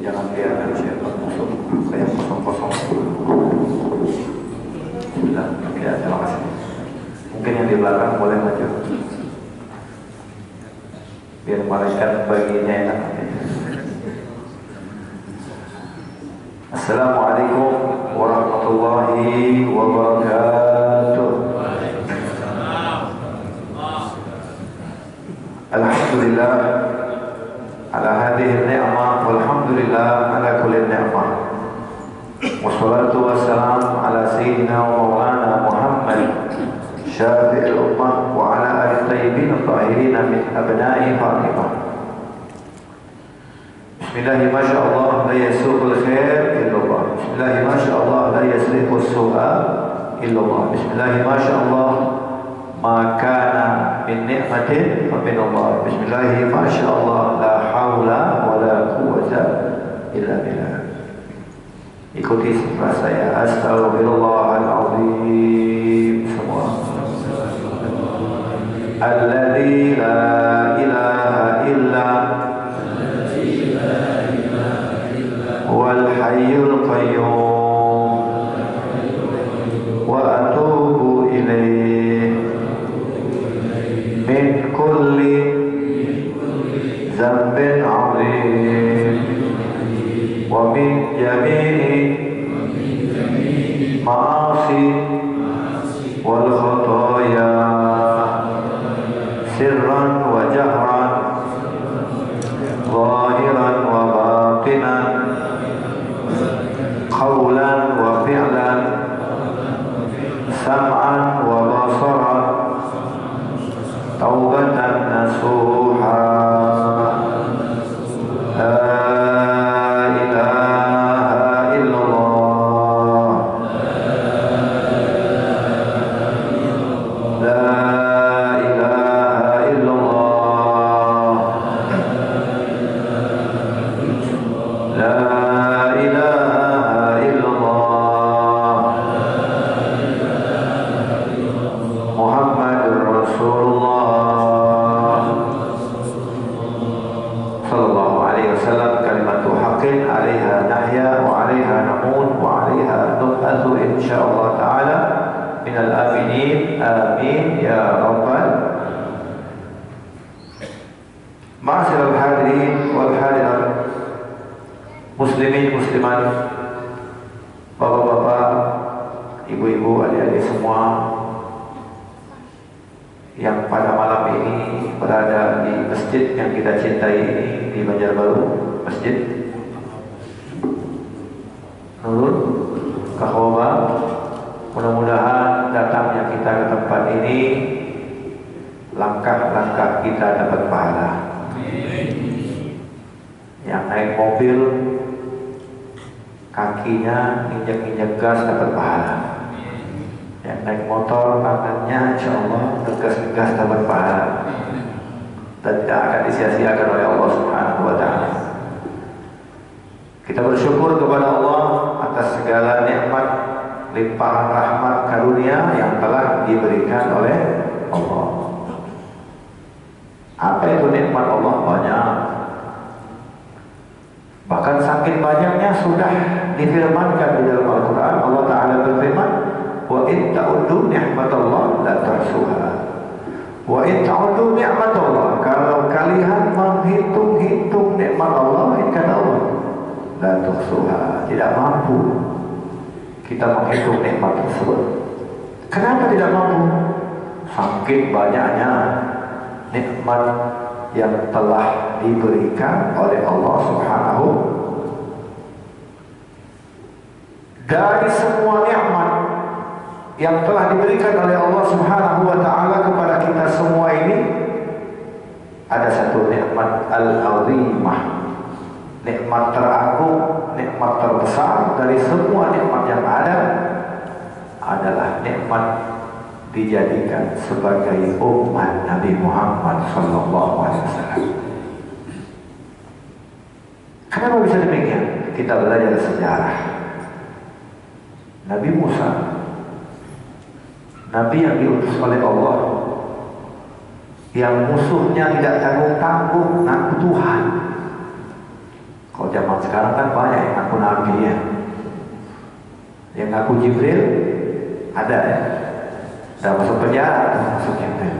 jangan biarkan syaitan masuk kayak kosong-kosong. Sudah, ya, terima kasih. Mungkin yang di belakang boleh maju, biar malaikat baginya enak. Assalamualaikum warahmatullahi wabarakatuh. Alhamdulillah ala hadhihi ni'mah walhamdulillah ala kulli ni'mah. Wassalatu wassalamu ala sayyidina wa maulana Muhammad syafi'il ummah wa ala alihi tayyibin tahirin min abna'i Fatimah. Bismillahi masyaallah la yasuqul khair illallah. Bismillahi masyaallah la yasriqus su'a illallah. Bismillahi masyaallah ma kana min ni'matin fa min Allah. Bismillahi masyaallah la haula wa la quwwata illa billah. Ikuti setelah saya. Astaghfirullahaladzim. Semua. Alladzi la ilaha illa huwal hayyul qayyum wa atubu ilaihi min kulli dzambin 'adzim wa min jami'i ma'asi wal khotoya sirran wa jahran zahiran wa batinan qawlan wa fi'lan sam'an wa basaran taubatan nasuha. Muslimin, muslimat, bapak-bapak, ibu-ibu, adik-adik semua yang pada malam ini berada di masjid yang kita cintai ini, di Banjarbaru, Masjid Nurul Kahwa. Mudah-mudahan datangnya kita ke tempat ini, langkah-langkah kita dapat pahala. Yang naik mobil, kakinya injak-injak gas dapat pahala. Yang naik motor, tangannya insya Allah tegas-tegas dapat pahala, dan tidak akan disia-siakan oleh Allah Subhanahu wa Ta'ala. Kita bersyukur kepada Allah atas segala nikmat, limpahan rahmat karunia yang telah diberikan oleh Allah. Apa itu nikmat Allah? Banyak. Bahkan saking banyaknya sudah difirmankan di dalam Al-Quran. Allah Ta'ala berfirman, wa in ta'uddu ni'matallah la tuhsuha. Wa in ta'uddu ni'matallah, kalau kalian menghitung-hitung nikmat Allah, ini kata Allah, la tuhsuha, tidak mampu kita menghitung nikmat tersebut. Kenapa tidak mampu? Saking banyaknya nikmat yang telah diberikan oleh Allah Subhanahu. Dari semua nikmat yang telah diberikan oleh Allah Subhanahu wa Ta'ala kepada kita semua ini, ada satu nikmat al-azimah, nikmat teragung, nikmat terbesar dari semua nikmat yang ada, adalah nikmat dijadikan sebagai umat Nabi Muhammad SAW. Kenapa bisa demikian? Kita belajar sejarah. Nabi Musa, Nabi yang diutus oleh Allah, yang musuhnya tidak tanggung-tanggung, ngaku Tuhan. Kalau zaman sekarang kan banyak yang ngaku nabi ya. Yang ngaku Jibril ada ya. Dan masuk penjara masuk Jibril.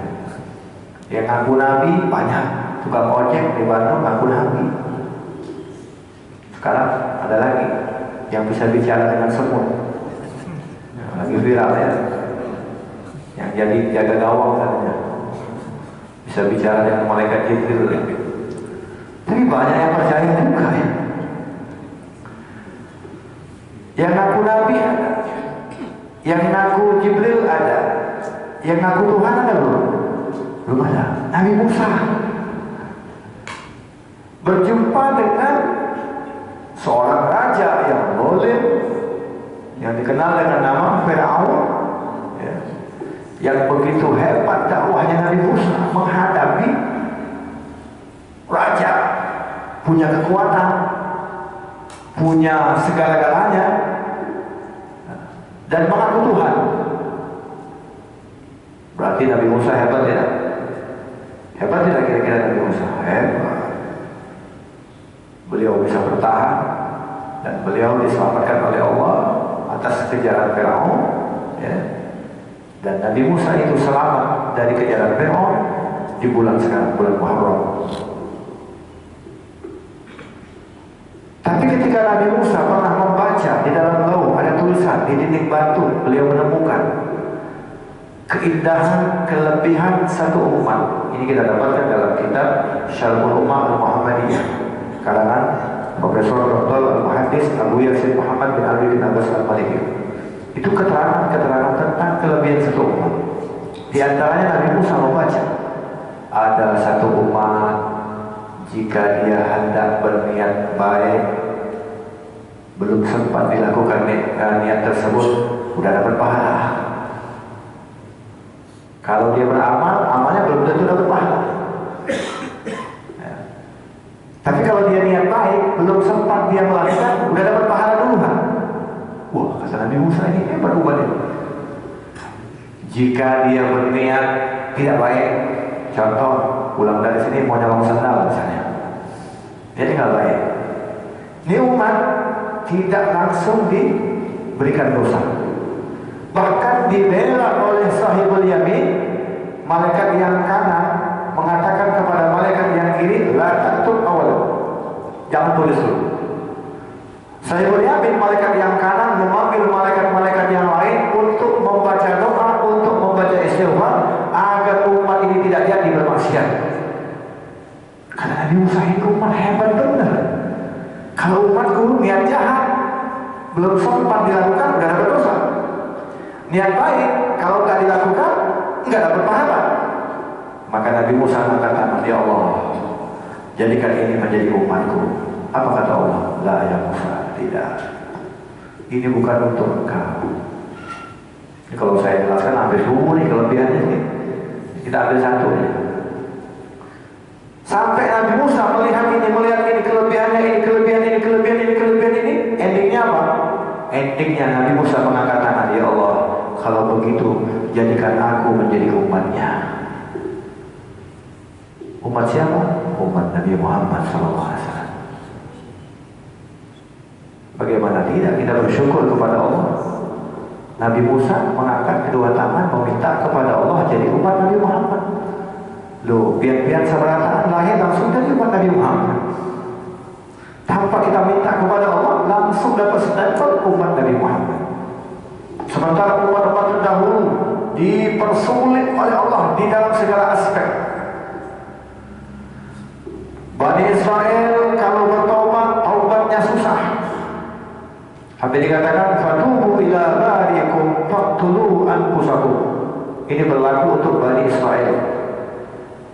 Yang ngaku nabi banyak. Tukang ojek di Bandung ngaku nabi. Sekarang ada lagi yang bisa bicara dengan semut. Lagi viral ya. Yang jadi jaga gawang katanya. Bisa bicara dengan malaikat Jibril ya. Tapi banyak yang percaya juga ya. Yang ngaku nabi ada, yang ngaku Jibril ada, yang ngaku Tuhan ada belum? Belum ada. Nabi Musa berjumpa dengan seorang raja yang zalim, yang dikenal dengan nama Firaun, ya, yang begitu hebat dakwahnya Nabi Musa menghadapi raja, punya kekuatan, punya segala-galanya, dan mengaku Tuhan. Berarti Nabi Musa hebat tidak? Hebat tidak kira-kira Nabi Musa? Hebat. Beliau bisa bertahan dan beliau diselamatkan oleh Allah atas kejaran Firaun, ya. Dan Nabi Musa itu selamat dari kejaran Firaun di bulan sekarang, bulan Muharram. Tapi ketika Nabi Musa pernah membaca di dalam lauh ada tulisan di dinding batu, beliau menemukan keindahan, kelebihan satu umat. Ini kita dapatkan dalam kitab Syarhul Ummah Al-Muhammadiyah karangan Profesor Dr. Al-Muhaddis Abu Yasin Muhammad bin Ali bin Abbas Al-Maliki. Itu keterangan-keterangan tentang kelebihan satu umat. Di antaranya Nabi Musa membaca ada satu umat, jika dia hendak berniat baik, belum sempat dilakukan niat tersebut, sudah dapat pahala. Kalau dia beramal, amalnya belum tentu dapat pahala. Ya. Tapi kalau dia niat baik, belum sempat dia melakukan, sudah dapat pahala duluan. Wah, kata Nabi Musa ini hebat umatnya. Jika dia berniat tidak baik, contoh, pulang dari sini mau nyolong sandal misalnya, dia tinggal baik. Ini umat tidak langsung diberikan dosa, bahkan dibela oleh sahibul yamin, malaikat yang kanan mengatakan kepada malaikat yang kiri, la taktub awal, jangan tulis dulu. Sahibul yamin, malaikat yang kanan memanggil malaikat-malaikat yang lain untuk membaca doa, untuk membaca istighfar agar umat ini tidak jadi bermaksiat. Karena Nabi Musa ini umat hebat benar. Kalau umatku niat jahat belum sempat dilakukan, sudah dapat dosa. Niat baik kalau tidak dilakukan, tidak dapat pahala. Maka Nabi Musa mengatakan, ya Allah, jadikan ini menjadi umatku. Apa kata Allah? La ya Musa, tidak. Ini bukan untuk engkau. Ini kalau saya jelaskan hampir dulu nih kelebihannya nih. Kita ambil satu ya. Sampai Nabi Musa melihat ini, kelebihannya ini, kelebihan ini, endingnya apa? Endingnya Nabi Musa mengangkat tangan, ya Allah, kalau begitu jadikan aku menjadi umatnya. Umat siapa? Umat Nabi Muhammad SAW. Bagaimana tidak kita bersyukur kepada Allah? Nabi Musa mengangkat kedua tangan meminta kepada Allah jadi umat Nabi Muhammad. Loh, biar seberataan lahir langsung jadi umat Nabi Muhammad. Tanpa kita minta kepada Allah, langsung dapat stempel umat Nabi Muhammad. Sementara umat-umat terdahulu dipersulit oleh Allah di dalam segala aspek. Bani Israel kalau bertaubat, taubatnya susah. Sampai dikatakan fatubu ila barikum faqtulu anfusakum. Ini berlaku untuk Bani Israel.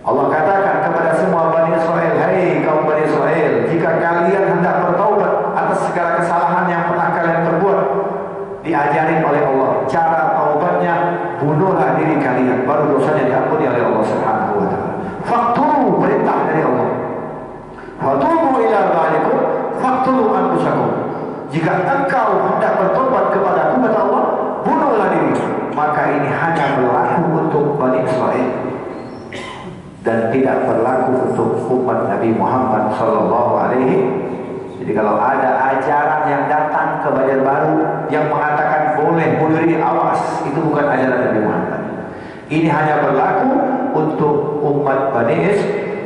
Allah katakan kepada semua Bani Israel, hai kaum Bani Israel, jika kalian hendak bertaubat atas segala kesalahan yang pernah kalian perbuat, diajarin oleh Allah cara taubatnya, bunuhlah diri kalian, baru dosanya diampuni oleh Allah Subhanahu wa taala. Faqtulu, perintah dari Allah. Fatubu ila barikum faqtulu anfusakum. Jika engkau hendak bertobat kepadaku, kata Allah, bunuhlah diri. Maka ini hanya berlaku untuk Bani Israel dan tidak berlaku untuk umat Nabi Muhammad sallallahu alaihi Jadi kalau ada ajaran yang datang ke Banjarbaru yang mengatakan boleh bunuh diri, awas, itu bukan ajaran Nabi Muhammad. Ini hanya berlaku untuk umat Bani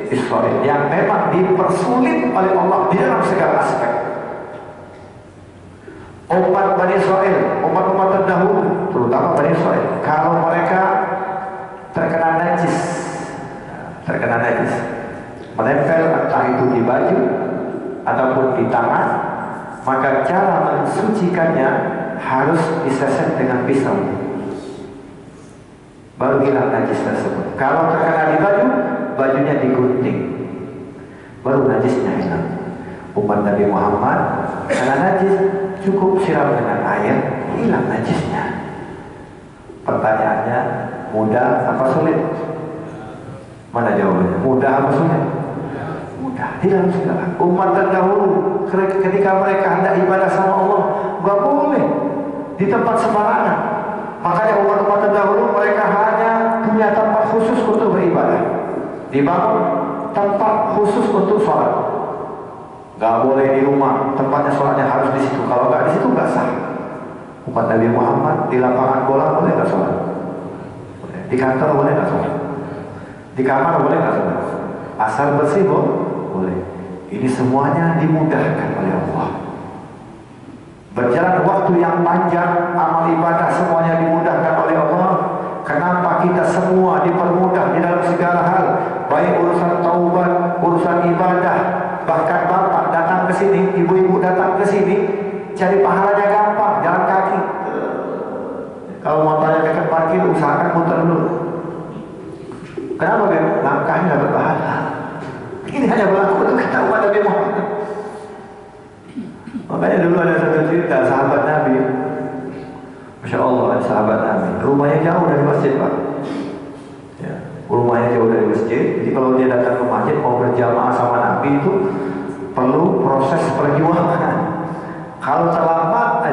Israel yang memang dipersulit oleh Allah di dalam segala aspek. Umat Bani Israel, umat-umat terdahulu, terutama Bani Israel, kalau mereka terkena najis, menempel entah itu di baju ataupun di tangan, maka cara mensucikannya harus diseset dengan pisau, baru hilang najis tersebut. Kalau terkena di baju, bajunya digunting, baru najisnya hilang. Umat Nabi Muhammad karena najis, cukup siram dengan air, hilang najisnya. Pertanyaannya, mudah apa sulit? Mana jawabannya? Mudah apa sulit? Mudah, tidak segala. Umat terdahulu ketika mereka hendak ibadah sama Allah, nggak boleh di tempat sembarangan. Makanya umat-umat terdahulu mereka hanya punya tempat khusus untuk beribadah, dibangun tempat khusus untuk sholat. Nggak boleh di rumah, tempatnya sholatnya harus di situ. Kalau nggak di situ nggak sah. Umat Nabi Muhammad di lapangan bola boleh nggak sholat? Boleh. Di kantor boleh nggak sholat? Di kamar boleh nggak sholat? Asal bersih boleh. Ini semuanya dimudahkan oleh Allah. Berjalan waktu yang panjang, amal ibadah semuanya dimudahkan oleh Allah. Kenapa kita semua dipermudah di dalam segala hal, baik urusan taubat, urusan ibadah, bahkan bapak datang ke sini, ibu-ibu datang ke sini, cari pahalanya gampang, jalan kaki. Kalau mau tanya ke parkir, usahakan muter dulu. Kenapa Beb? Langkahnya dapat pahala. Ini hanya berlaku untuk kita umat Nabi Muhammad. Makanya dulu ada satu cerita sahabat Nabi, Masya Allah, sahabat Nabi, rumahnya jauh dari masjid Pak ya, rumahnya jauh dari masjid. Jadi kalau dia datang ke masjid mau berjamaah sama Nabi itu perlu proses perjuangan. Kalau terlambat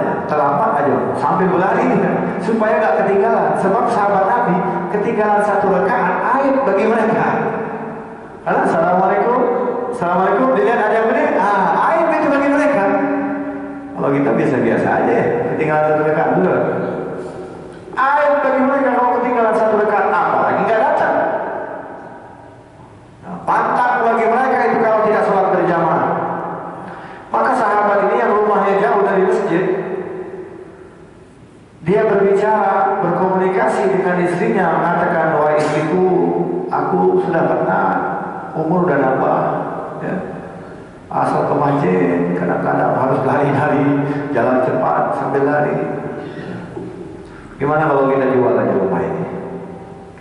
aja sampai berlari supaya gak ketinggalan. Sebab sahabat Nabi ketinggalan satu rakaat, aib bagi mereka. Karena Assalamualaikum, dilihat ada yang berdiri, aib itu bagi mereka. Kalau kita biasa-biasa aja ya, ketinggalan satu rakaat dulu. Aib bagi mereka kalau ketinggalan satu rakaat, apalagi nggak datang. Pantang bagi mereka itu kalau tidak sholat berjamaah. Maka sahabat ini yang rumahnya jauh dari masjid, dia berbicara, berkomunikasi dengan istrinya, mengatakan, wah istriku, aku sudah penat, umur udah nambah, ya. Asal ke masjid, kadang-kadang harus lari-lari, jalan cepat sambil lari. Gimana kalau kita jual aja rumah ini?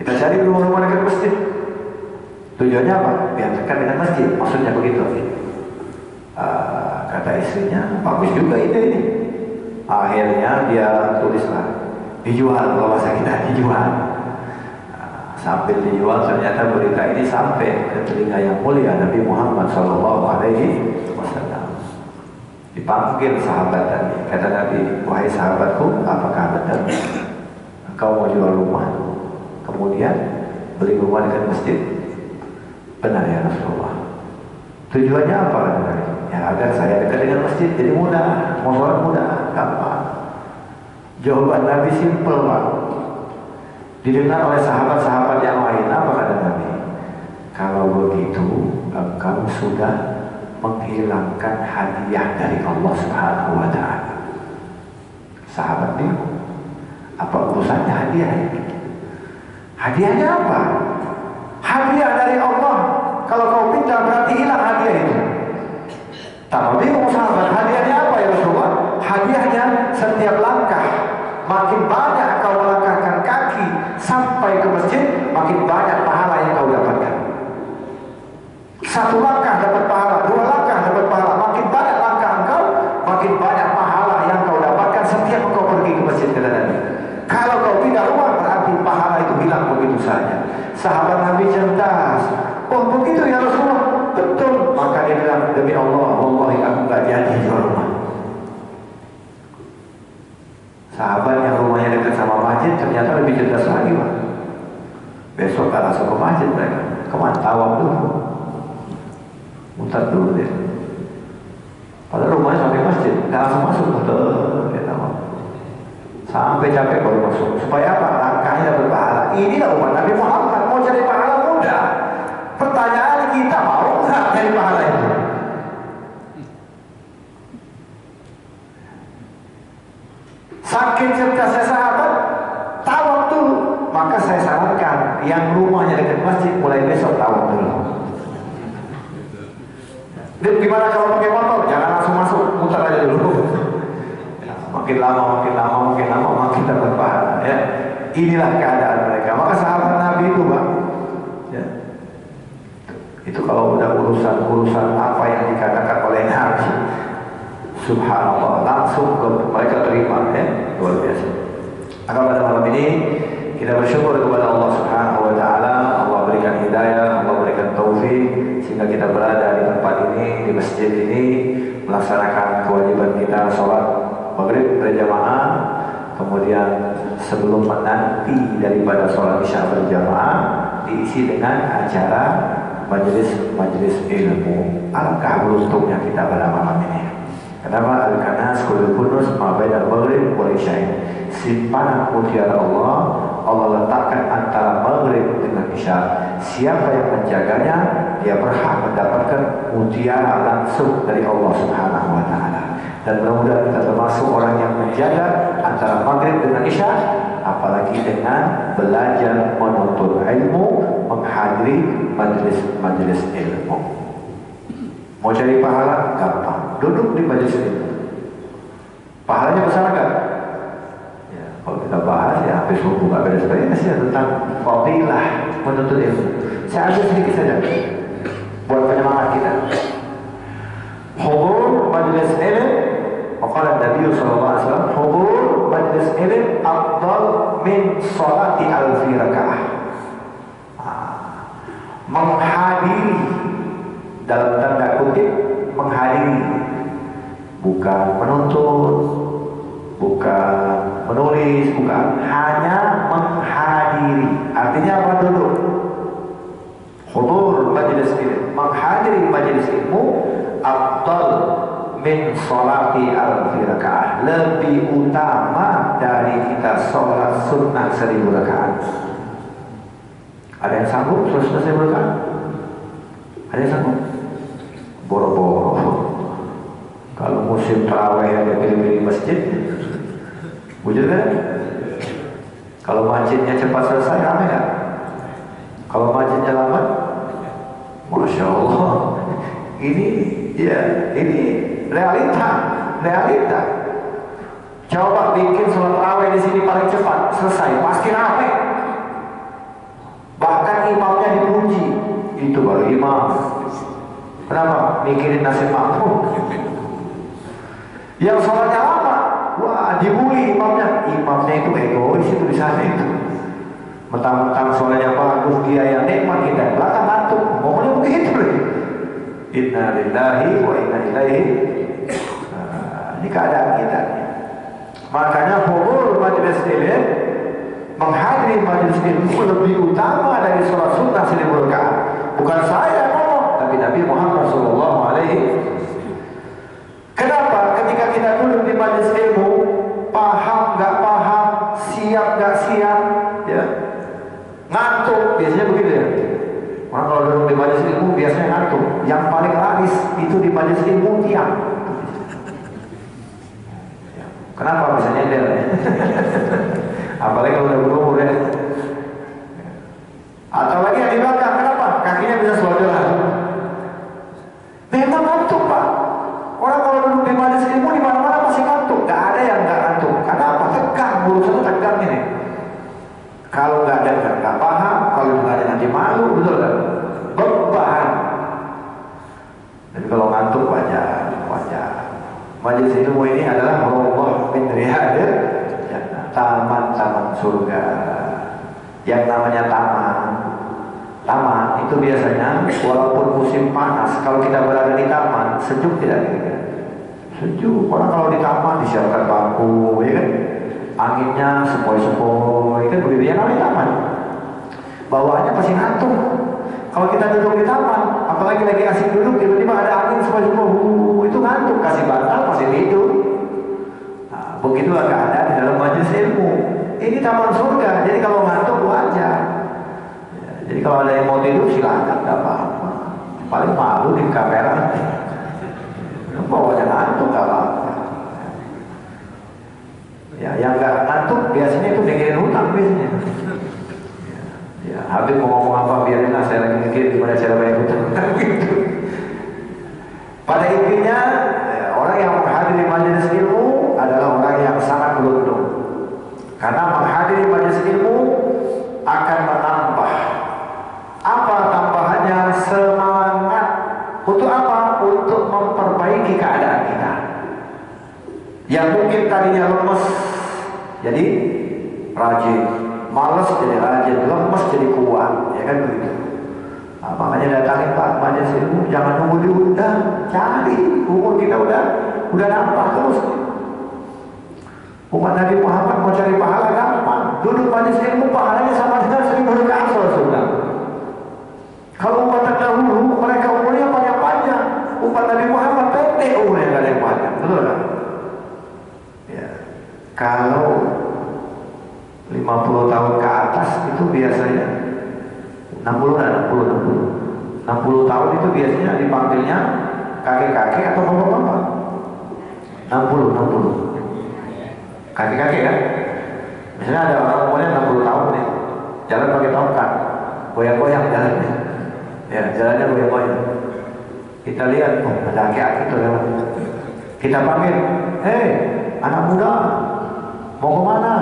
Kita cari rumah-rumah dekat masjid. Tujuannya apa? Biar dekat dengan masjid, maksudnya begitu. Kata istrinya, bagus juga ide ini. Akhirnya dia tulislah, dijual, kalau bahasa kita dijual. Sambil dijual, ternyata berita ini sampai ke telinga yang mulia Nabi Muhammad SAW. Dipanggil sahabat tadi, kata Nabi, wahai sahabatku, apakah benar kau mau jual rumah, kemudian beli rumah dekat masjid? Benar ya Rasulullah. Tujuannya apa? Ya agar saya dekat dengan masjid, jadi mudah, mau sholat mudah, gampang. Jawaban Nabi simpel Pak. Didengar oleh sahabat-sahabat yang lain. Apa kata Nabi? Kalau begitu, engkau sudah menghilangkan hadiah dari Allah Subhanahu wa Ta'ala. Sahabat bingung, apa urusannya hadiah ini? Hadiahnya apa? Hadiah dari Allah. Kalau kau pindah berarti hilang hadiah itu. Tak bingung sahabat, hadiahnya apa ya Rasulullah? Hadiahnya setiap langkah, makin banyak kau melangkahkan kaki sampai ke masjid, makin banyak pahala yang kau dapatkan. Satu langkah dapat pahala, dua langkah dapat pahala, makin banyak langkah engkau, makin banyak pahala yang kau dapatkan setiap engkau pergi ke masjid, kata Nabi. Kalau kau pindah rumah berarti pahala itu hilang begitu saja. Sahabat Nabi cerdas. Oh begitu ya Rasulullah? Betul. Maka dia bilang, demi Allah, wallahi aku gak jadi jual rumah. Sahabat yang rumahnya dekat sama masjid ternyata lebih cerdas lagi Pak. Besok gak langsung ke masjid mereka, kemana? Tawaf dulu, mutar dulu deh. Pada langsung masuk betul. Sampai capek baru masuk. Supaya apa? Langkahnya dapat pahala. Inilah umat Nabi Muhammad. Mau cari pahala mudah. Pertanyaan kita, mau nggak cari pahala itu? Saking cerdas sahabat, tawaf dulu. Maka saya sarankan yang rumahnya dekat masjid mulai besok tawaf dulu. Dan gimana kalau pakai motor? Jangan langsung masuk, muter aja dulu. Makin lama makin dapat pahala. Ya. Inilah keadaan mereka. Maka sahabat Nabi itu, Pak, ya, itu kalau udah urusan apa yang dikatakan oleh Nabi, subhanallah, langsung mereka terima, ya, luar biasa. Maka pada malam ini kita bersyukur kepada Allah Subhanahu wa taala. Allah berikan hidayah, Allah berikan taufik sehingga kita berada di tempat ini, di masjid ini, melaksanakan kewajiban kita sholat maghrib berjamaah, kemudian sebelum menanti daripada sholat isya berjamaah diisi dengan acara majelis ilmu. Alangkah beruntungnya kita pada malam ini. Kenapa? Karena sekolah kunus ma'bainal maghrib wal isya. Simpanan mutiara Allah letakkan antara maghrib dengan isya. Siapa yang menjaganya, dia berhak mendapatkan mutiara langsung dari Allah Subhanahu wa taala. Dan mudah-mudahan kita termasuk orang yang menjaga antara maghrib dengan isya, apalagi dengan belajar menuntut ilmu, menghadiri majelis ilmu. Mau cari pahala gampang, duduk di majelis ilmu. Pahalanya besar enggak? Ya, kalau kita bahas ya habis buku nggak beres-beres ya tentang fadilah menuntut ilmu. Saya ambil sedikit saja buat penyemangat kita. Hudur majelis ilmu. Maqala Nabi sallallahu alaihi wasallam, hudur majlis ilm afdal min salati alfi rakaah. Menghadiri, dalam tanda kutip menghadiri, bukan menuntut, bukan menulis, bukan, hanya menghadiri. Artinya apa? Duduk. Hudur majlis ilm, menghadiri majlis ilmu, afdal min sholati alfi rakaah, lebih utama dari kita sholat sunnah 1000 rakaat. Ada yang sanggup sholat sunnah 1000 rakaat? Ada yang sanggup? Boro-boro. Kalau musim tarawih ada pilih-pilih masjid, wujud kan? Kalau masjidnya cepat selesai, ramai kan? Kalau masjidnya lambat, masya Allah. Ini realita. Coba bikin sholat tarawih di sini paling cepat selesai, pasti ramai. Bahkan imamnya dipuji, itu baru imam. Kenapa? Mikirin nasib makmum. Yang sholatnya lama, wah dibully imamnya. Imamnya itu egois itu di sana itu. Mentang-mentang sholatnya bagus, dia yang nikmat, kita belakang ngantuk. Ngomongnya begitu lagi. Inna lillahi wa inna ilaihi. Ini keadaan kita. Makanya hudur majelis ilmu, menghadiri majelis ilmu lebih utama dari sholat sunnah 1000 rakaat. Bukan saya ngomong, tapi Nabi Muhammad sallallahu alaihi. Kenapa? Ketika kita duduk di majelis ilmu, paham nggak paham, siap nggak siap, ya, ngantuk, biasanya begitu ya. Orang kalau duduk di majelis ilmu biasanya ngantuk. Yang paling laris itu di majelis ilmu tiang. Kenapa bisa nyender ya? Apalagi kalau udah berumur ya. Atau lagi yang di belakang, kenapa? Kakinya bisa selonjoran. Memang ngantuk Pak. Orang kalau duduk di majelis ilmu di mana-mana pasti ngantuk. Gak ada yang gak ngantuk. Kenapa? Tegang, urusan tegang ini. Kalau nggak ada nggak paham, kalau nggak ada nanti malu, betul kan? Beban. Jadi kalau ngantuk wajar. Majelis ilmu ini adalah Allah min riyadil jannah, taman-taman surga. Yang namanya taman itu biasanya walaupun musim panas, kalau kita berada di taman sejuk tidak? Sejuk. Orang kalau di taman disiapkan bangku, ya kan? Anginnya sepoi-sepoi, kan begitu ya, namanya taman. Bawaannya pasti ngantuk. Kalau kita duduk di taman, apalagi lagi asik duduk, tiba-tiba ada angin sepoi-sepoi, itu ngantuk. Kasih bantal pasti tidur. Ini taman surga, jadi kalau ngantuk wajar. Ya, jadi kalau ada yang mau tidur silakan, nggak apa-apa. Paling malu di kamera. Bawanya ngantuk nggak apa-apa. Ya, yang nggak ngantuk biasanya itu mikirin hutang biasanya. Ya, habis mau ngomong apa biarin lah, saya lagi mikir gimana cara bayar hutang. Gitu. Pada intinya, orang yang menghadiri majelis ilmu adalah orang yang sangat beruntung. Karena menghadiri majelis ilmu akan menambah. Apa tambahannya? Semangat. Untuk apa? Untuk memperbaiki keadaan kita. Yang mungkin tadinya lemes, jadi rajin. Malas jadi rajin, lemes jadi kuat. Ya kan begitu. Nah, makanya datangin Pak majelis ilmu, jangan nunggu diundang, cari. Umur kita udah nambah terus. Umat Nabi Muhammad mau cari pahala gampang. Duduk majelis ilmu pahalanya sama dengan 1000 rakaat sudah. Kalau umat terdahulu mereka umurnya panjang-panjang, umat Nabi Muhammad pendek umurnya, nggak ada yang panjang, betul kan? Ya. Kalau 50 tahun ke atas itu biasanya 60 tahun itu biasanya dipanggilnya kakek-kakek atau bapak-bapak. 60 kakek-kakek kan. Misalnya ada orang umurnya 60 tahun nih, jalan pakai tongkat, goyang-goyang jalannya. Ya, jalannya goyang-goyang. Kita lihat, oh, ada aki-aki tuh lewat. Kita panggil, hei anak muda, mau kemana?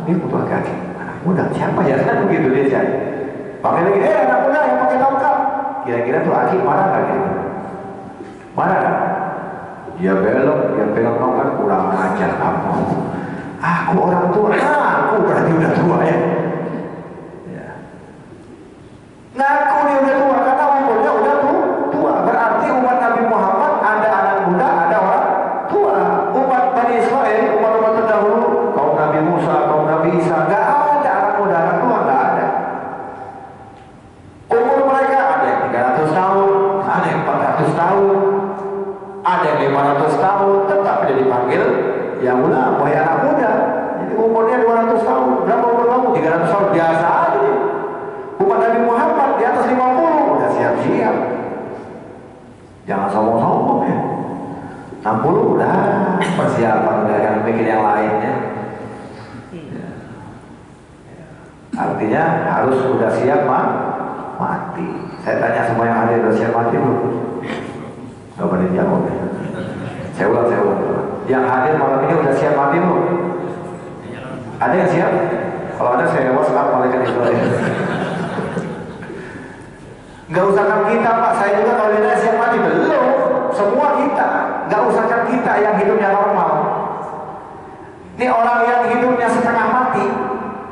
Ini butuh aki-aki. Anak muda, siapa ya? Kan begitu dia cari. Panggil lagi, anak muda yang pakai tongkat. Kira-kira tuh aki marah nggak gitu? Marah kan? Dia belok tongkat, kurang ajar kamu. Aku orang tua, aku berarti udah tua ya. Ngaku dia udah tua karena umurnya udah tua. Berarti umat Nabi Muhammad ada anak muda, ada orang tua. Umat Bani Israel, umat terdahulu, kaum Nabi Musa, kaum Nabi Isa, nggak ada anak muda, anak tua nggak ada. Umur mereka ada yang 300 tahun, ada yang 400 tahun, ada yang 500 tahun, tetap dia dipanggil ya udah, wahai anak muda. Jadi umurnya 200 tahun, berapa umur kamu? 300 tahun, biasa aja. Umat Nabi Muhammad di atas 50 udah siap-siap. Jangan sombong-sombong ya. 60 udah persiapan, udah yang bikin yang lainnya. Ya. Artinya harus udah siap mati. Saya tanya semua yang hadir, udah siap mati belum? Gak boleh jawab ya. Saya ulang. Yang hadir malam ini udah siap mati belum? Ada yang siap? Kalau ada saya WhatsApp malaikat Israel. Gak usahkan kita Pak, saya juga kalau ditanya siap mati belum. Semua kita, gak usahkan kita yang hidupnya normal. Ini orang yang hidupnya setengah mati,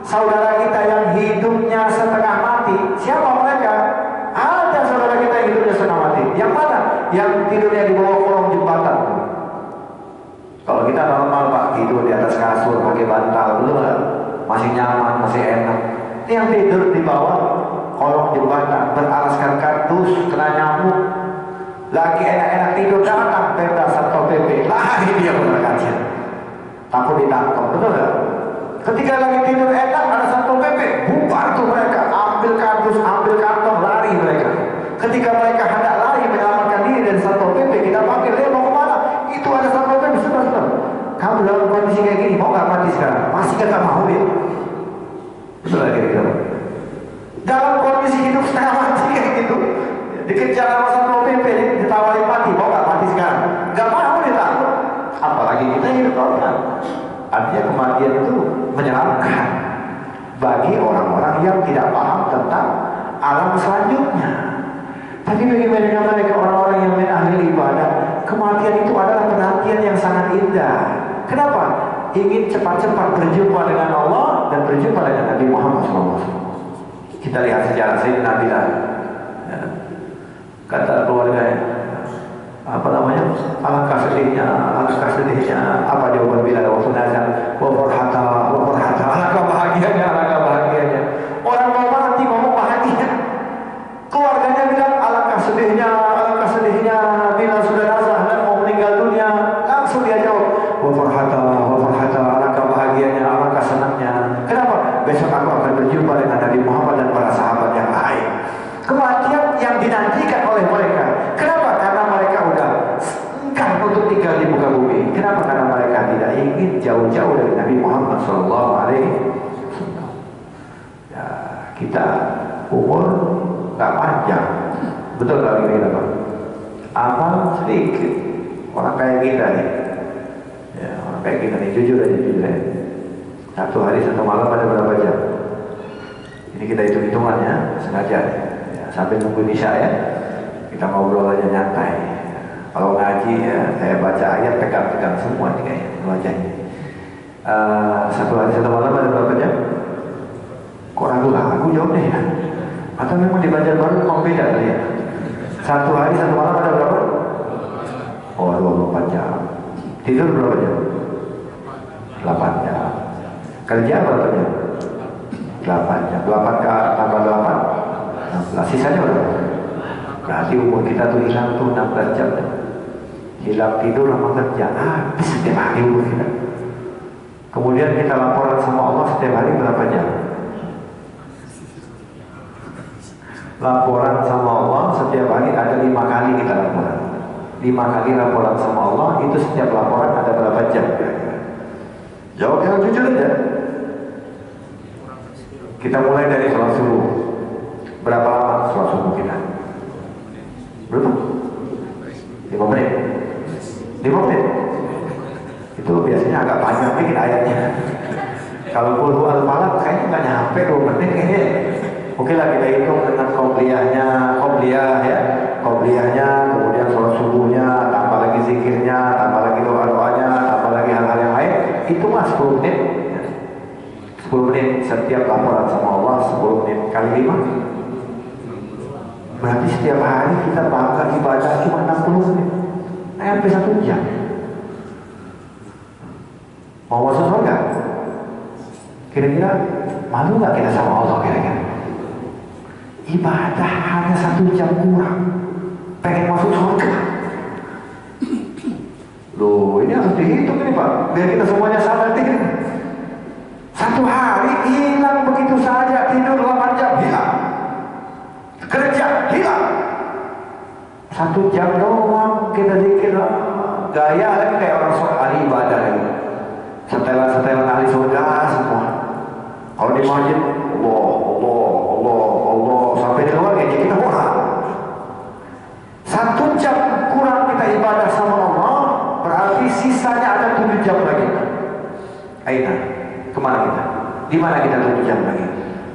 saudara kita yang hidupnya setengah mati, siapa mereka? Ada saudara kita yang hidupnya setengah mati. Yang mana? Yang tidurnya di bawah kolong jembatan. Kalau kita normal Pak, tidur di atas kasur pakai bantal, belum lah, masih nyaman, masih enak. Ini yang tidur di bawah kolong jembatan, beralaskan kardus, kena nyamuk, lagi enak-enak tidur, datang Pemda Satpol PP, lari dia berkaca, takut ditangkap, betul nggak? Ketika lagi tidur enak, ada Satpol PP, bubar tuh mereka, ambil kardus, ambil kantong, lari mereka. Ketika mereka hendak lari menyelamatkan diri dari Satpol PP, kita panggil, mau kemana? Itu ada Satpol PP, sebentar. Kamu dalam kondisi kayak gini, mau nggak mati sekarang? Masih nggak mau ya? Betul lagi kira-kira. Dalam kondisi hidup setengah mati kayak gitu, dikejar sama Satpol PP, ditawarin mati, mau nggak mati sekarang? Nggak mau, dia takut. Apalagi kita hidup normal. Artinya kematian itu menyeramkan bagi orang-orang yang tidak paham tentang alam selanjutnya. Tapi bagaimana dengan mereka orang-orang yang ahli ibadah? Kematian itu adalah penantian yang sangat indah. Kenapa? Ingin cepat-cepat berjumpa dengan Allah dan berjumpa dengan Nabi Muhammad SAW. Kita lihat sejarah Sayyidina Bilal. Ya. Kata keluarganya, apa namanya? Alangkah sedihnya, apa jawaban Bilal waktu nazar? Wa farhata, alangkah bahagianya. Orang mau mati ngomong bahagia. Keluarganya bilang alangkah sedihnya Bilal sudah nazar dan mau meninggal dunia. Langsung dia jawab, wa farhata, alangkah bahagianya, alangkah senangnya. besok aku akan berjumpa dengan Nabi Muhammad dan para sahabat yang lain. Kematian yang dinantikan oleh mereka. Kenapa? Karena mereka udah enggan untuk tinggal di muka bumi. Kenapa? Karena mereka tidak ingin jauh-jauh dari Nabi Muhammad SAW. Ya, kita umur nggak panjang, betul nggak kita Pak? Amal sedikit. Orang kayak kita nih, ya, orang kayak kita nih, jujur aja jujur ya. Satu hari satu malam ada berapa jam? Ini kita hitung-hitungannya sengaja ya, sampai nunggu isya ya. Kita ngobrol aja nyantai. Kalau ngaji ya, saya baca ayat tegang-tegang semua nih kayaknya wajahnya. Satu hari satu malam ada berapa jam? Kok ragu-ragu jawab deh ya? Atau memang di Banjarbaru memang beda kali ya? Satu hari satu malam ada berapa? Oh 24 jam. Tidur berapa jam? 8 jam. Kerja berapa jam? 8 jam. 8 tambah 8 16. Sisanya berapa? Berarti umur kita tuh hilang tuh 16 jam. Hilang tidur sama kerja. Habis setiap hari umur kita. Kemudian kita laporan sama Allah setiap hari berapa jam? Laporan sama Allah setiap hari ada 5 kali kita laporan. 5 kali laporan sama Allah, itu setiap laporan ada berapa jam? Jawab yang jujur aja. Kita mulai dari sholat subuh. Berapa lama sholat subuh kita? Berapa? 5 menit. 5 menit. Itu biasanya agak panjang dikit ayatnya. Kalau Qul Huwal Falaq kayaknya nggak nyampe 2 menit kayaknya. Oke lah kita hitung dengan qobliyah ya, qobliyahnya, kemudian sholat subuhnya, tambah lagi zikirnya, tambah lagi doa-doanya, tambah lagi hal-hal yang lain, itu mah 10 menit. 10 menit setiap laporan sama Allah, 10 menit kali 5. Berarti setiap hari kita bangga ibadah cuma 60 menit. Sampai 1 jam. Mau masuk surga? Kira-kira malu nggak kita sama Allah kira-kira? Ibadah hanya 1 jam kurang, pengen masuk surga. Loh, ini harus dihitung ini Pak, biar kita semuanya sadar diri. 1 hari hilang begitu saja, tidur 8 jam hilang, kerja hilang. 1 jam doang kita zikir, gaya lagi kayak orang sok ahli ibadah lagi. Setelan-setelan ahli surga semua. Kalau di masjid, Allah, sampai di luar kayak kita orang. 1 jam kurang kita ibadah sama Allah, berarti sisanya ada 7 jam lagi. Aina, kemana kita? Di mana kita 7 jam lagi?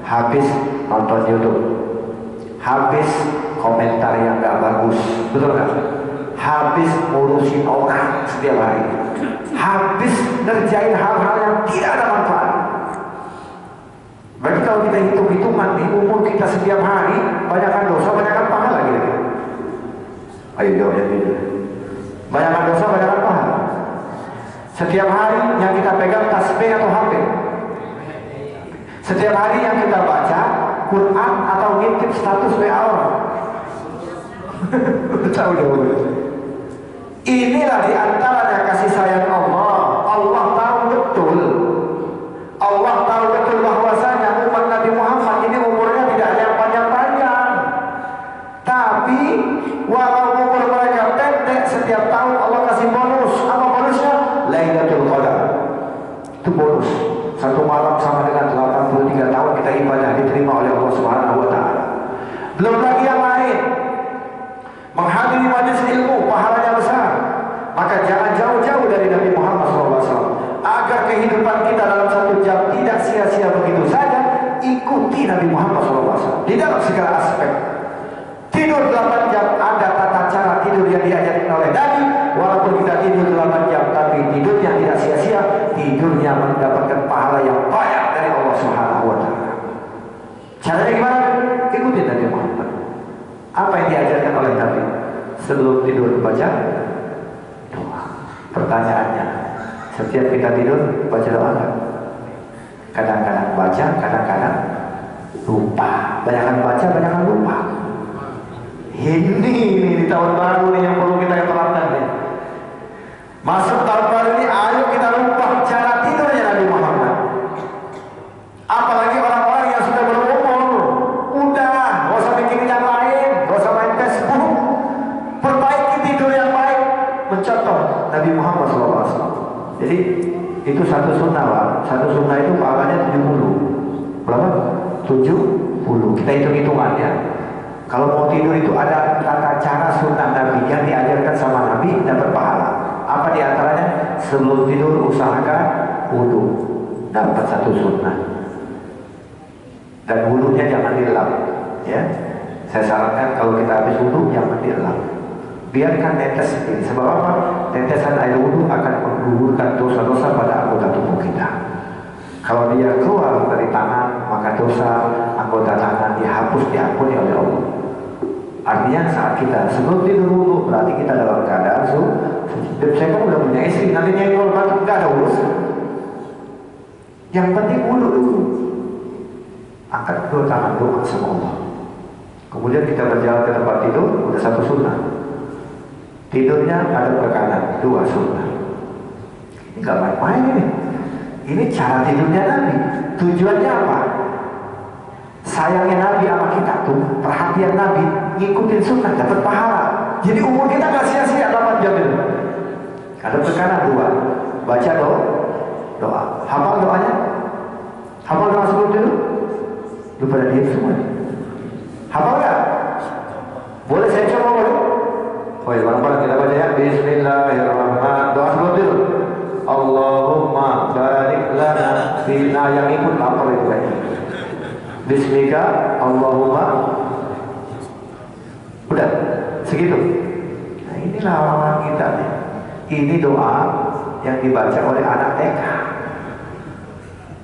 Habis nonton YouTube, habis komentar yang gak bagus, betul gak? Habis ngurusin orang setiap hari, habis ngerjain hal-hal yang tidak ada manfaat. Berarti kalau kita hitung-hitungan di umur kita setiap hari, banyakkan dosa, banyakkan pahala gitu. Ayo jawab yang itu. Banyakkan dosa, banyakkan pahala. Setiap hari yang kita pegang tasbih atau HP. Setiap hari yang kita baca Quran atau ngintip status WA orang. Tahu dong. Inilah diantaranya kasih sayang Allah. Allah tahu betul. Allah tahu betul bahwasanya umat Nabi Muhammad ini umurnya tidak ada yang panjang-panjang. Tapi walau umur mereka pendek, setiap tahun Allah kasih bonus. Apa bonusnya? Lailatul Qadar. Itu bonus. 1 malam sama dengan 83 tahun kita ibadah diterima oleh Allah Subhanahu wa taala. Belum lagi yang lain. Menghadiri majelis ilmu pahalanya besar. Maka jangan jauh-jauh dari Nabi Muhammad SAW. Agar kehidupan kita dalam 1 jam tidak sia-sia begitu saja, ikuti Nabi Muhammad SAW di dalam segala aspek. Tidur 8 jam, ada tata cara tidur yang diajarkan oleh Nabi. Walaupun kita tidur 8 jam, tapi tidurnya tidak sia-sia, tidurnya mendapatkan pahala yang banyak dari Allah Subhanahu wa taala. Caranya gimana? Ikuti Nabi Muhammad. Apa yang diajarkan oleh Nabi? Sebelum tidur baca doa. Pertanyaannya, setiap kita tidur baca doa enggak? Kadang-kadang baca, kadang-kadang lupa. Banyakkan baca, banyakkan lupa. Ini di tahun baru nih yang perlu kita terapkan nih. Masuk tahun baru ini, ayo kita lupa cara tidurnya Nabi Muhammad. Apalagi Jadi itu satu sunnah Pak. Satu sunnah itu pahalanya 70. Berapa? 70. Kita hitung-hitungan ya. Kalau mau tidur itu ada tata cara sunnah Nabi yang diajarkan sama Nabi dapat pahala. Apa diantaranya? Sebelum tidur usahakan wudu, dapat satu sunnah. Dan wudunya jangan dilap, ya. Saya sarankan kalau kita habis wudu jangan dilap. Biarkan netes ini. Sebab apa? Tetesan air wudu akan menggugurkan dosa-dosa pada anggota tubuh kita. Kalau dia keluar dari tangan, maka dosa anggota tangan dihapus, diampuni oleh Allah. Artinya saat kita sebelum tidur wudu berarti kita dalam keadaan suci. Saya kan udah punya istri, nantinya itu nggak ada urusan. Yang penting wudu dulu. Angkat kedua tangan doa sama Allah. Kemudian kita berjalan ke tempat tidur, udah satu sunnah. Tidurnya ada ke kanan, dua sunnah. Ini nggak main-main ini. Ini cara tidurnya Nabi. Tujuannya apa? Sayangnya Nabi sama kita tuh, perhatian Nabi, ngikutin sunnah, dapat pahala. Jadi umur kita nggak sia-sia 8 jam itu. Ada ke kanan dua, baca doa. Hafal doanya? Hafal doa sebelum tidur? Lu pada diam semua. Hafal nggak? Boleh saya coba boleh? Oh ya, barang-barang kita baca ya. Bismillahirrahmanirrahim. Doa sebelum tidur. Allahumma barik lana fina, yang ikut lapar itu kayaknya. Bismika Allahumma. Udah segitu. Nah inilah orang kita nih. Ini doa yang dibaca oleh anak TK.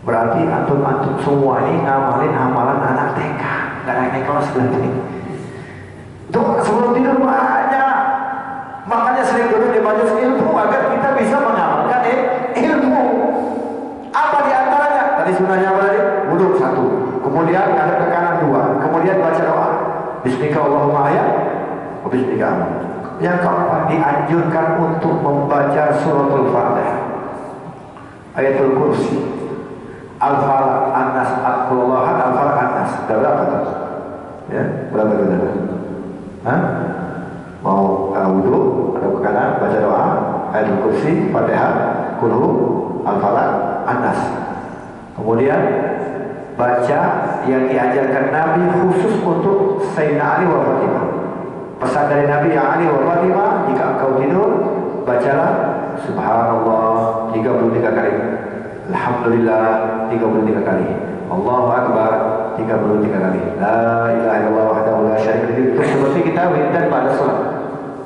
Berarti antum-antum semua ini ngamalin amalan anak TK. Gak naik kelas berarti. Doa sebelum tidur banyak. Makanya sering duduk di majelis ilmu agar kita bisa mengamalkan ilmu. Apa diantaranya? Tadi sunnahnya apa tadi? Wudhu satu. Kemudian ada ke kanan dua. Kemudian baca doa. Bismika Allahumma ya. Bismika. Yang keempat dianjurkan untuk membaca suratul Fatihah, ayatul kursi, Al-Falaq, An-Nas, Al-Qur'an, Al-Falaq, An-Nas. Berapa tuh? Ya, berapa tuh? Hah? Mau wudhu, ada ke kanan, baca doa, ayatul kursi, Fatihah, Qul Al-Falaq, An-Nas. Kemudian baca yang diajarkan Nabi khusus untuk Sayyidina Ali wa Fatimah. Pesan dari Nabi ya Ali wa Fatimah, jika engkau tidur, bacalah Subhanallah 33 kali, Alhamdulillah 33 kali, Allahu Akbar 33 kali, La ilaha illallah wahdahu la syarika lahu. Itu seperti kita wiridan pada salat.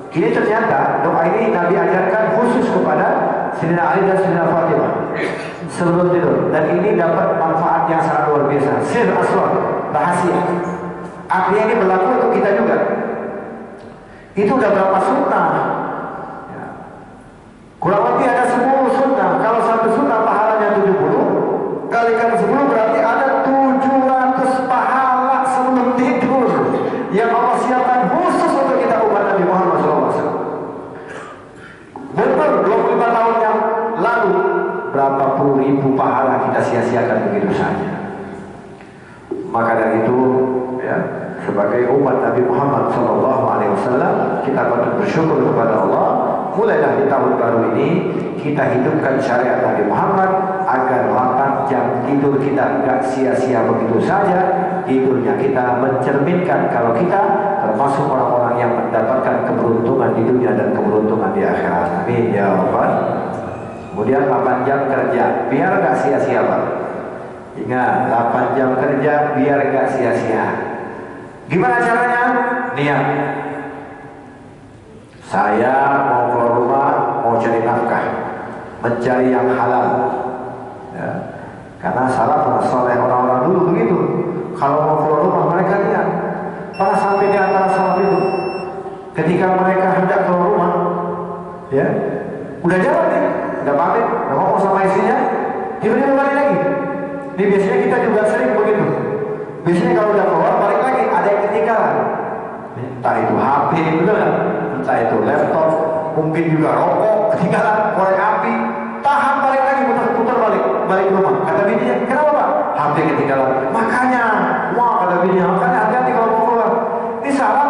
Ini ternyata doa ini Nabi ajarkan khusus kepada Sayyidina Ali dan Sayyidina Fatimah sebelum tidur, dan ini dapat manfaat yang sangat luar biasa. Sir asrar, rahasia. Artinya ini berlaku untuk kita juga. Itu udah berapa sunnah ya. Kurang lebih ada 10 sunnah. Kalau satu sunnah pahalanya 70, kalikan 10 berarti ada 700 pahala sebelum tidur yang Allah siapkan khusus untuk kita umat Nabi Muhammad SAW. Betul, 25 tahun yang lalu berapa puluh ribu pahala kita sia-siakan begitu saja. Maka dari itu ya, sebagai umat Nabi Muhammad SAW, kita patut bersyukur kepada Allah. Mulailah di tahun baru ini kita hidupkan syariat Nabi Muhammad agar 8 jam tidur kita enggak sia-sia begitu saja. Tidurnya kita mencerminkan kalau kita termasuk orang-orang yang mendapatkan keberuntungan di dunia dan keberuntungan di akhirat. Amin ya Rabbal. Kemudian 8 jam kerja biar enggak sia-sia Pak. Ingat, 8 jam kerja biar enggak sia-sia. Gimana caranya? Niat. Saya mau keluar rumah, mau cari nafkah, mencari yang halal. Ya. Karena salaf soleh orang-orang dulu begitu. Kalau mau keluar rumah mereka niat. Para sampai di antara salaf itu, ketika mereka hendak keluar rumah, ya, udah jalan nih, udah pamit, udah ngomong sama istrinya, tiba-tiba balik lagi. Ini biasanya kita juga sering begitu. Biasanya kalau udah keluar balik lagi ada yang ketinggalan. Entah itu HP, betul, entah itu laptop, mungkin juga rokok ketinggalan, korek api, tahan balik lagi, putar balik rumah. Kata bininya, kenapa Pak? HP ketinggalan. Makanya, wah kata bininya, makanya hati-hati kalau mau keluar. Ini salah,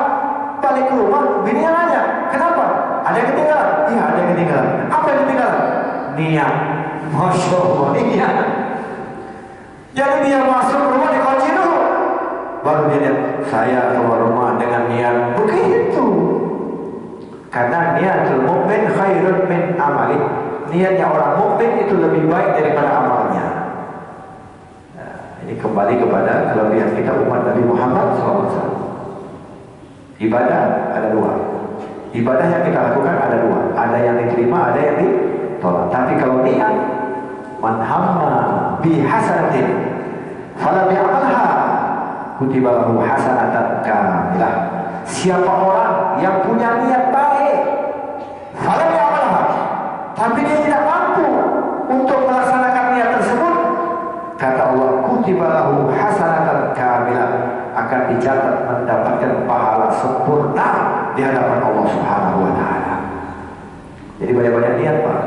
balik ke rumah, bininya nanya, kenapa? Ada yang ketinggalan? Iya ada yang ketinggalan. Apa yang ketinggalan? niat. Masya Allah, niat. Jadi dia masuk rumah dikunci dulu, baru dia lihat saya keluar rumah dengan niat begitu. Karena niatul mukmin khairun min amali. Niatnya orang mukmin itu lebih baik daripada amalnya. Nah, ini kembali kepada kelebihan kita umat Nabi Muhammad SAW. Ibadah ada dua. Ibadah yang kita lakukan ada dua. Ada yang diterima, ada yang ditolak. Tapi kalau niat, man hamma bi hasanatin falam ya'malha kutiba lahu hasanatan kamilah. Siapa orang yang punya niat baik, falam ya'malha, tapi dia tidak mampu untuk melaksanakan niat tersebut, kata Allah, kutiba lahu hasanatan kamilah, akan dicatat mendapatkan pahala sempurna di hadapan Allah Subhanahu wa taala. Jadi banyak-banyak niat, Pak.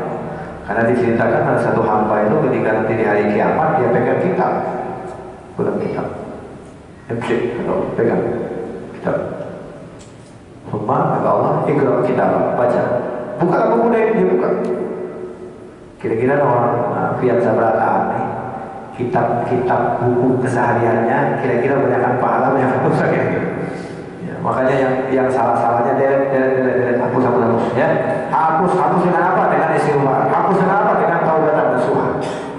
Karena diceritakan ada satu hamba itu ketika nanti di hari kiamat dia pegang kitab. Bukan kitab. Kalau pegang kitab. Semua kata Allah, ikra kitab, baca. Buka buku ini, dia buka. Kira-kira orang fiat sabrata nih. Kitab buku kesehariannya kira-kira banyakkan pahala yang hapus ya. Makanya yang salah-salahnya deret hapus ya. Hapus dengan apa? Dengan istighfar. Hapus dengan apa? Dengan taubatan nasuha.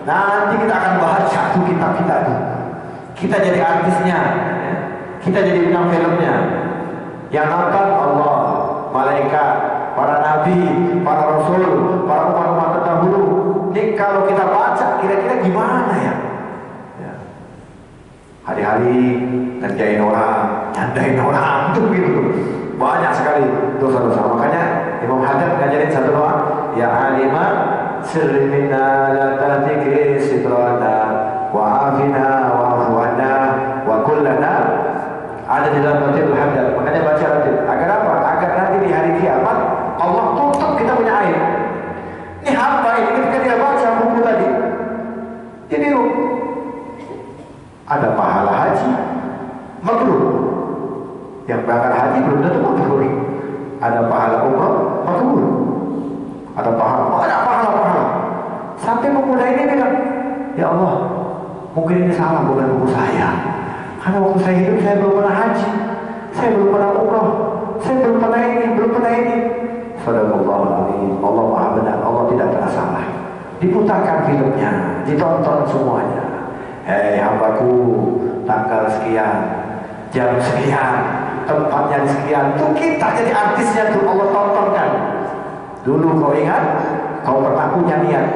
Nanti kita akan bahas satu kitab kita itu. Kita jadi artisnya, ya. Kita jadi bintang filmnya. Yang nonton Allah, malaikat, para nabi, para rasul, para umat-umat terdahulu. Ini kalau kita baca kira-kira gimana ya? Hari-hari ngerjain orang, nyandain orang, itu begitu. Banyak sekali dosa-dosa. Makanya Imam Haddad ngajarin satu doa, ya alima sirri minna la tahtikri sidrana wa afina wa afuana wa kullana. Ada di dalam Ratibul Haddad. Makanya baca Ratib. Agar apa? Agar nanti di hari kiamat Allah tutup kita punya aib. Ini hamba ini ketika dia baca buku tadi, jadi ada pahala haji mabrur. Yang berangkat haji belum tentu mabrur. Ada pahala umrah mabrur. Ada pahala. Sampai pemuda ini bilang, ya Allah, mungkin ini salah bukan buku saya. Karena waktu saya hidup saya belum pernah haji, saya belum pernah umrah, saya belum pernah ini. Sadaqallahul azim. Allah Maha benar. Allah tidak pernah salah. Diputarkan filmnya, ditonton semuanya. Hei hambaku, tanggal sekian, jam sekian, tempatnya sekian. Itu kita jadi artisnya tuh Allah tontonkan. Dulu kau ingat, kau pernah punya niat.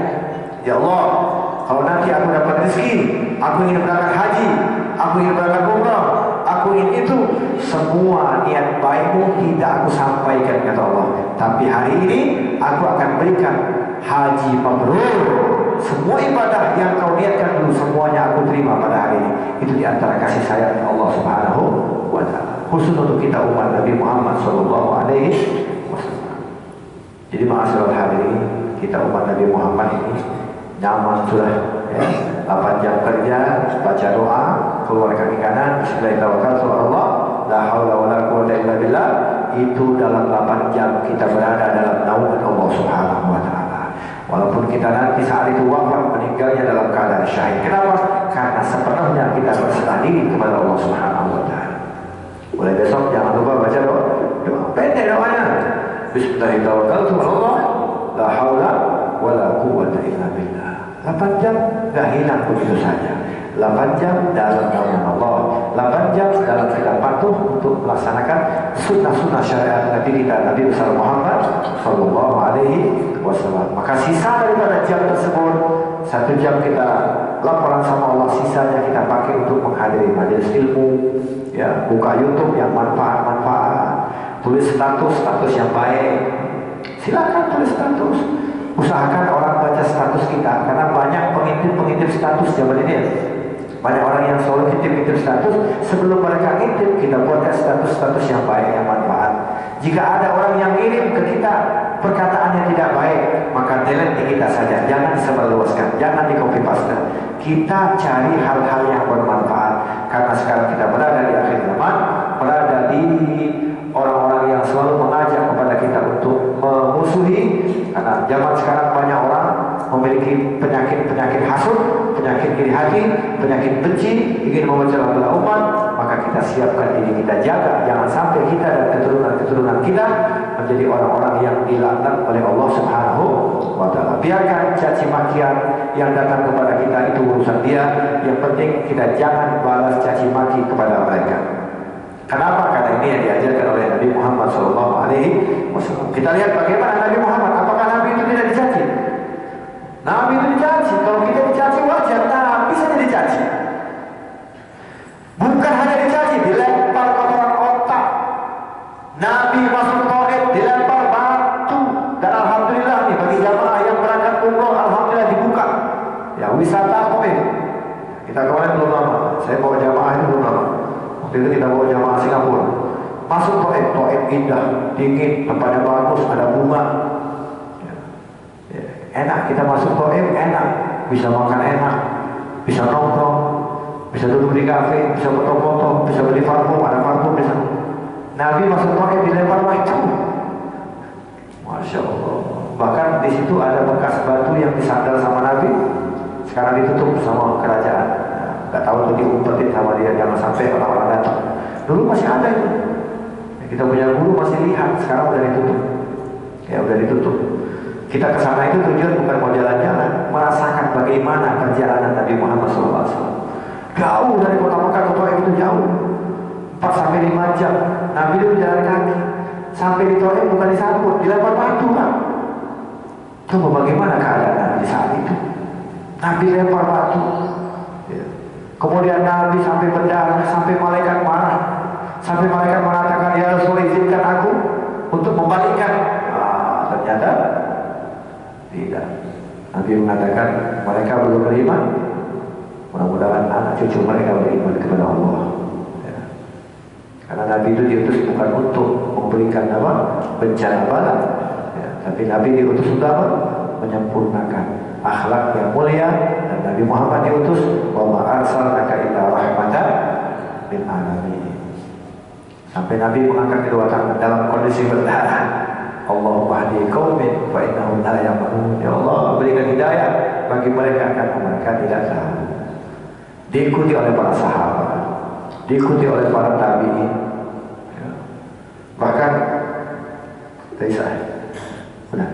Ya Allah, kalau nanti aku dapat rezeki, aku ingin berangkat haji, aku ingin berangkat umrah, aku ingin itu. Semua niat baikmu tidak aku sampaikan, kata Allah. Tapi hari ini aku akan berikan haji mabrur. Semua ibadah yang kau niatkan dulu semuanya aku terima pada hari ini. Itu diantara kasih sayang Allah Subhanahu wa taala. Khusus untuk kita umat Nabi Muhammad sallallahu alaihi wasallam. Jadi ma'asyiral hadirin, kita umat Nabi Muhammad ini nyaman sudah ya. 8 jam kerja, baca doa, keluar kaki kanan, bismillahirrahmanirrahim, la haula wala quwwata illa billah. Itu dalam 8 jam kita berada dalam naungan Allah Subhanahu wa taala. Walaupun kita nanti saat itu wafat, meninggalnya dalam keadaan syahid. Kenapa? Karena sepenuhnya kita berserah diri kepada Allah Subhanahu wa taala. Mulai besok jangan lupa baca doa. Pendek doanya. Bismillahirrahmanirrahim. La haula wala quwwata illa billah. 8 jam gak hilang begitu saja. 8 jam dalam naungan Allah. 8 jam dalam kita patuh untuk melaksanakan sunnah-sunnah syariat Nabi kita, Nabi besar Muhammad sallallahu alaihi wasallam. Maka sisa daripada jam tersebut, 1 jam kita laporan sama Allah, sisanya kita pakai untuk menghadiri majelis ilmu, ya, buka YouTube yang manfaat, tulis status yang baik. Silakan tulis status. Usahakan orang baca status kita, karena banyak pengintip status zaman ini. Banyak orang yang selalu ngintip status. Sebelum mereka ngintip, kita buatkan status yang baik, yang manfaat. Jika ada orang yang ngirim ke kita perkataan yang tidak baik, maka delete di kita saja. Jangan disebarluaskan, jangan di copy paste. Kita cari hal-hal yang bermanfaat. Karena sekarang kita berada di akhir zaman, berada di orang-orang yang selalu mengajak kepada kita untuk memusuhi. Karena zaman sekarang banyak orang memiliki penyakit hasut, penyakit iri hati, penyakit benci, ingin memecah belah umat, maka kita siapkan diri kita, jaga jangan sampai kita dan keturunan kita menjadi orang-orang yang dilaknat oleh Allah Subhanahu wa Ta'ala. Biarkan caci makian yang datang kepada kita itu urusan dia, yang penting kita jangan balas caci maki kepada mereka. Kenapa? Karena ini yang diajarkan oleh Nabi Muhammad SAW. Kita lihat bagaimana Nabi Muhammad. Apakah Nabi itu tidak dicaci? Nabi itu dicaci. Kalau kita dicaci wajar, Nabi saja dicaci. Bukan hanya dicaci, dilempar kotoran otak. Nabi masuk Taif dilempar batu. Dan alhamdulillah nih bagi jamaah yang berangkat umroh, alhamdulillah dibuka. Ya wisata Taif. Kita kemarin belum lama. Saya bawa jamaah itu belum lama. Waktu itu kita bawa jamaah Singapura. Masuk Taif, Taif indah, dingin, tempatnya bagus, ada bunga. Enak, kita masuk Taif enak, bisa makan enak, bisa nongkrong, bisa duduk di kafe, bisa foto-foto, bisa beli parfum, ada parfum bisa. Nabi masuk Taif dilempar batu. Masya Allah. Bahkan di situ ada bekas batu yang disandal sama Nabi, sekarang ditutup sama kerajaan. Gak tahu tuh diumpetin sama dia, jangan sampai orang-orang datang. Dulu masih ada itu. Kita punya guru masih lihat, sekarang udah ditutup. Ya udah ditutup. Kita ke sana itu tujuan bukan mau jalan-jalan, merasakan bagaimana perjalanan Nabi Muhammad SAW. Jauh dari kota Mekah ke Taif itu jauh, 4-5 jam. Nabi itu berjalan kaki. Sampai di Taif bukan disambut, dilempar batu kan. Coba bagaimana keadaan Nabi di saat itu? Nabi lempar batu. Kemudian Nabi sampai berdarah, sampai malaikat marah, sampai malaikat mengatakan, ya Rasul izinkan aku untuk membalikkan. Ternyata tidak. Nabi mengatakan mereka belum beriman. Mudah-mudahan anak cucu mereka beriman kepada Allah. Ya. Karena Nabi itu diutus bukan untuk memberikan bencana bala, ya. Tapi Nabi diutus untuk menyempurnakan akhlak yang mulia, dan Nabi Muhammad diutus wa ma arsalnaka illa rahmatan lil alamin. Sampai Nabi mengangkat kedua tangan dalam kondisi berdarah. Allahumma hdi qaumin fa innahum la ya'lamun. Ya Allah, berikan hidayah bagi mereka karena mereka tidak tahu. Diikuti oleh para sahabat, diikuti oleh para tabi'in. Ya. Bahkan dari saya. Benar.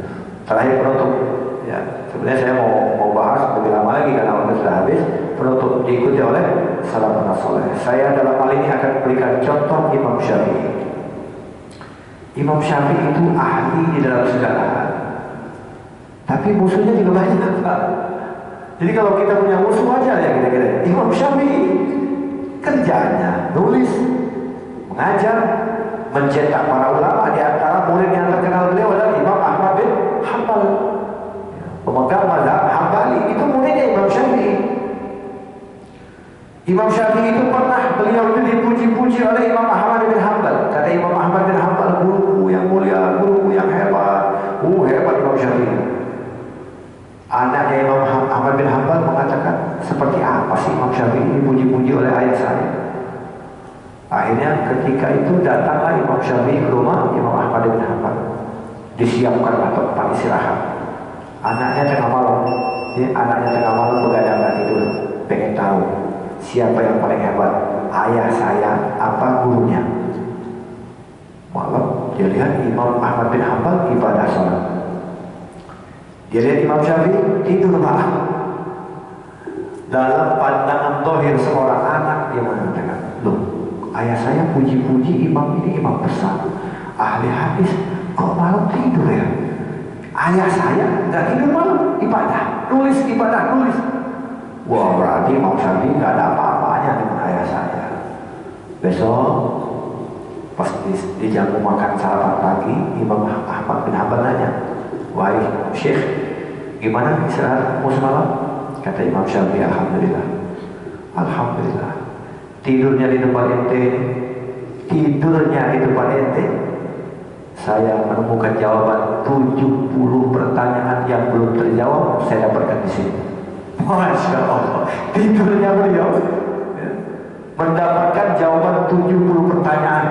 Terakhir penutup. Ya, sebenarnya saya mau bahas lebih lama lagi karena waktu sudah habis. Penutup diikuti oleh salafun saleh. Saya dalam hal ini akan berikan contoh Imam Syafi'i. Imam Syafi'i itu ahli di dalam segala hal, tapi musuhnya juga banyak, Pak. Jadi kalau kita punya musuh aja ya kira-kira. Imam Syafi'i kerjanya nulis, mengajar, mencetak para ulama. Di antara murid yang terkenal beliau adalah Imam Ahmad bin Hanbal, pemegang mazhab Hambali. Itu muridnya Imam Syafi'i. Imam Syafi'i itu pernah beliau itu dipuji-puji oleh Imam Ahmad bin Hanbal. Kata Imam Ahmad bin Hanbal, guruku yang mulia, guruku yang hebat. Hebat Imam Syafi'i. Anaknya Imam Ahmad bin Hanbal mengatakan, seperti apa sih Imam Syafi'i dipuji-puji oleh ayah saya? Akhirnya ketika itu datanglah Imam Syafi'i ke rumah Imam Ahmad bin Hanbal. Disiapkanlah tempat istirahat. Anaknya tengah malam, anaknya tengah malam begadang nggak tidur, pengen tahu siapa yang paling hebat, ayah saya apa gurunya. Malam dia lihat Imam Ahmad bin Hanbal ibadah sholat. Dia lihat Imam Syafi'i tidur malam. Dalam pandangan zahir seorang anak dia mengatakan, loh, ayah saya puji-puji imam ini imam besar, ahli hadis, kok malam tidur ya? Ayah saya nggak tidur malam, ibadah, nulis ibadah, nulis. Wah, berarti Imam Syafi'i nggak ada apa-apanya dengan ayah saya. Besok pas di jamu makan sarapan pagi, Imam Ahmad bin Hanbal nanya, wahai Syekh, gimana istirahatmu semalam? Kata Imam Syafi'i, alhamdulillah, alhamdulillah. Tidurnya di tempat ente, tidurnya di tempat ente. Saya menemukan jawaban 70 pertanyaan yang belum terjawab, saya dapatkan di sini. Masya Allah, tidurnya beliau mendapatkan jawaban 70 pertanyaan.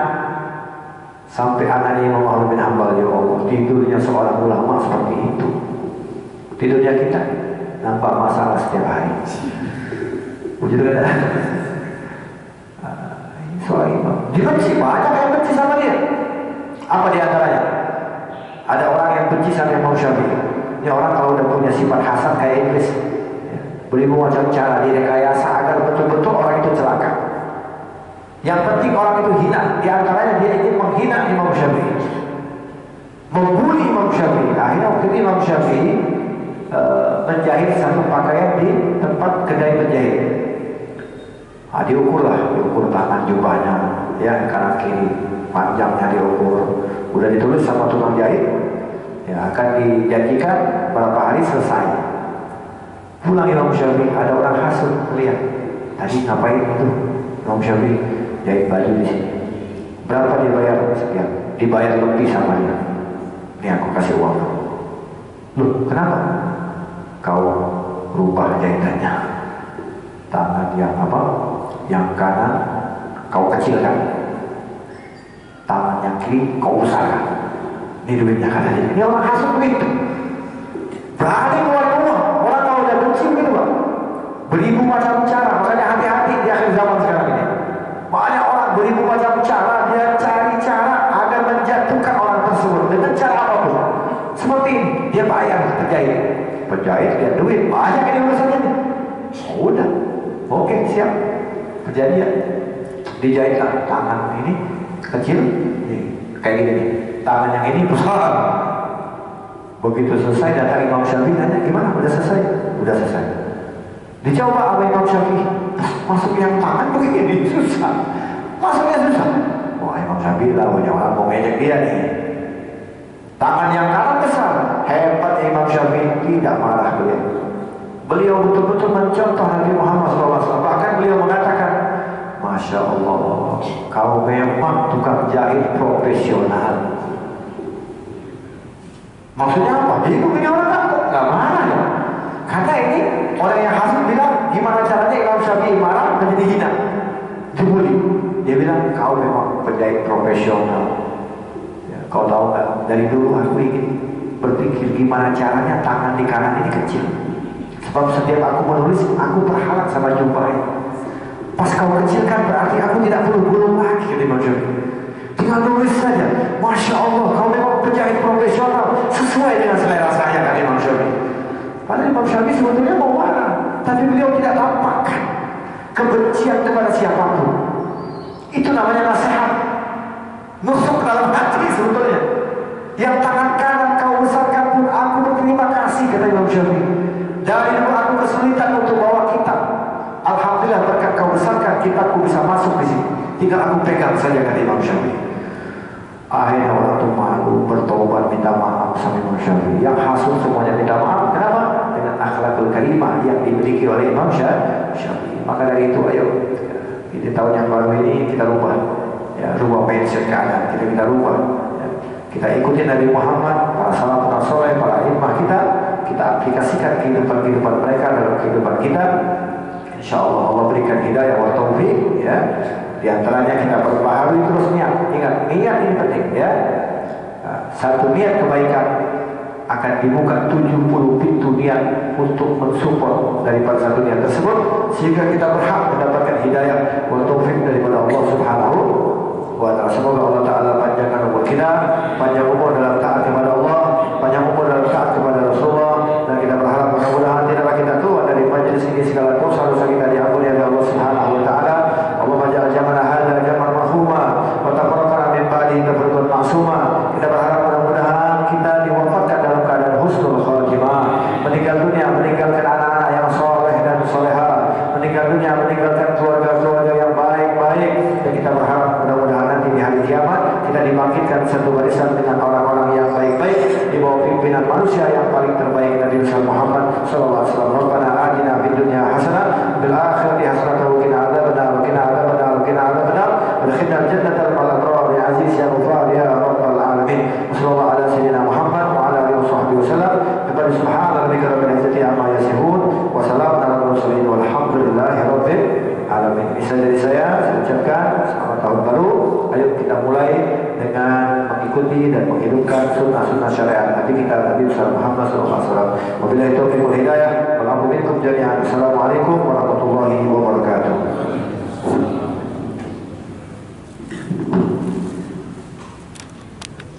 Sampai anaknya Imam Ahmad bin Hanbal, ya Allah, tidurnya seorang ulama seperti itu. Di dunia kita nampak masalah setiap hari. Begitu kan? Soal imam dibenci, banyak yang benci sama dia. Apa di antaranya? Ada orang yang benci sama Imam Syafi'i. Ini orang kalau udah punya sifat hasad kayak iblis, beribu macam cara direkayasa agar betul-betul orang itu celaka. Yang penting orang itu hina. Di antaranya dia ingin menghina Imam Syafi'i, membuli Imam Syafi'i. Akhirnya waktu itu Imam Syafi'i menjahit satu pakaian di tempat kedai penjahit. Diukur tangan jubahnya, ya kanan kiri, panjangnya diukur. Udah ditulis sama tukang jahit, ya akan dijanjikan berapa hari selesai. Pulang Imam Syafi'i, ada orang hasut, lihat tadi ngapain itu Imam Syafi'i jahit baju di sini. Berapa dibayar? Sekian. Dibayar lebih sama dia. Ini aku kasih uang. Loh, kenapa? Kau rubah jahitannya. Tangan yang apa? Yang kanan kau kecilkan. Tangan yang kiri kau besarkan. Ini duitnya kata dia. Ini orang hasut begitu. Berani keluar uang. Orang kalau udah benci begitu, Pak. Beribu macam cara. Makanya hati-hati di akhir zaman sekarang ini. Banyak orang beribu macam cara. Dia cari cara agar menjatuhkan orang tersebut dengan cara apapun. Seperti ini, dia bayar penjahit. Penjahit dia duit banyak ini urusannya. Udah, oke siap. Kejadian dijahitlah tangan ini kecil, kayak gini nih. Tangan yang ini besar. Begitu selesai datang Imam Syafi'i tanya, gimana? Udah selesai? Udah selesai. Dicoba sama Imam Syafi'i, masuk yang tangan begini susah. Masuknya susah. Wah, Imam Syafi'i lah punya orang mau ngejek dia nih. Tangan yang kanan besar. Hebat Imam Syafi'i, tidak marah beliau. Beliau betul-betul mencontoh Nabi Muhammad SAW. Bahkan beliau mengatakan, Masya Allah, kau memang tukang jahit profesional. Maksudnya apa? Jadi punya orang takut, nggak marah ya. Karena ini orang yang hasut bilang, gimana caranya Imam Syafi'i marah menjadi hina, dibully. Dia bilang, kau memang penjahit profesional. Ya, kau tahu nggak? Dari dulu aku ingin berpikir gimana caranya tangan di kanan ini kecil. Sebab setiap aku menulis, aku berharap sama jubahnya. Pas kau kecilkan berarti aku tidak perlu gulung lagi, kata Imam Syafi'i. Tinggal nulis saja. Masya Allah, kau memang penjahit profesional, sesuai dengan selera saya, kata Imam Syafi'i. Padahal Imam Syafi'i sebetulnya mau marah, tapi beliau tidak tampakkan kebencian kepada siapapun. Itu namanya nasihat, nusuk dalam hati sebetulnya. Yang tangan kanan kau besarkan pun aku berterima kasih, kata Imam Syafi'i. Dari dulu aku kesulitan untuk bawa kitab. Alhamdulillah berkat kau besarkan kitabku bisa masuk di sini. Tinggal aku pegang saja, kata Imam Syafi'i. Akhirnya orang itu malu, bertobat, minta maaf sama Imam Syafi'i. Yang hasut semuanya minta maaf. Kenapa? Dengan akhlakul karimah yang dimiliki oleh Imam Syafi'i. Maka dari itu, ayo di tahun yang baru ini kita rubah, ya, rubah mindset keadaan kita rubah. Ya. Kita ikuti Nabi Muhammad, para salafun saleh, para imam kita aplikasikan kehidupan mereka dalam kehidupan kita. Insya Allah Allah berikan hidayah wa taufik, ya. Di antaranya kita perbaharui terus niat. Ingat, niat ini penting, ya. Satu niat kebaikan akan dibuka 70 pintu niat untuk mensupport daripada satu niat tersebut, sehingga kita berhak mendapatkan hidayah wa taufik daripada Allah Subhanahu wa ta'ala. Semoga Allah Ta'ala panjangkan umur kita, panjang umur dalam taat kepada Allah, panjang umur dalam taat kepada Rasulullah, dan kita berharap mudah-mudahan tidaklah kita keluar dari majelis ini segala dosa-dosa kita diampuni oleh Allah Subhanahu wa ta'ala. Allahumma ja'al jamana hadza jam'an marhuma wa tafarraqna min ba'di tafarruqan ma'suma. Kita berharap mudah-mudahan kita diwafatkan dalam keadaan husnul khatimah, meninggal dunia meninggalkan anak-anak yang soleh dan solehah, meninggal dunia meninggalkan keluarga-keluarga yang baik-baik, dan kita berharap mudah-mudahan nanti di hari kiamat kita dibangkitkan satu barisan dengan orang-orang yang baik-baik di bawah pimpinan manusia yang paling terbaik, Nabi Muhammad sallallahu alaihi wasallam. Rabbana atina fid dunya hasanah bil akhirati hasanah wa qina adzabannar wa qina adzabannar wa qina adzabannar wa adkhilna al jannata ma'al abrar ya aziz ya ghafar ya rabbal alamin. Sallallahu ala sayyidina Muhammad wa ala alihi washabbihi wasallam. Subhana rabbika rabbil izzati amma yasifun wa salamun alal mursalin walhamdulillahi rabbil alamin. Bisa dari saya ucapkan selamat tahun baru. Ayo kita mulai dengan mengikuti dan menghidupkan sunnah-sunnah syariat Nabi Nabi kita Nabi Muhammad sallallahu alaihi wasallam. Wabillahi taufiq wal hidayah. Wal amru minkum jami'an.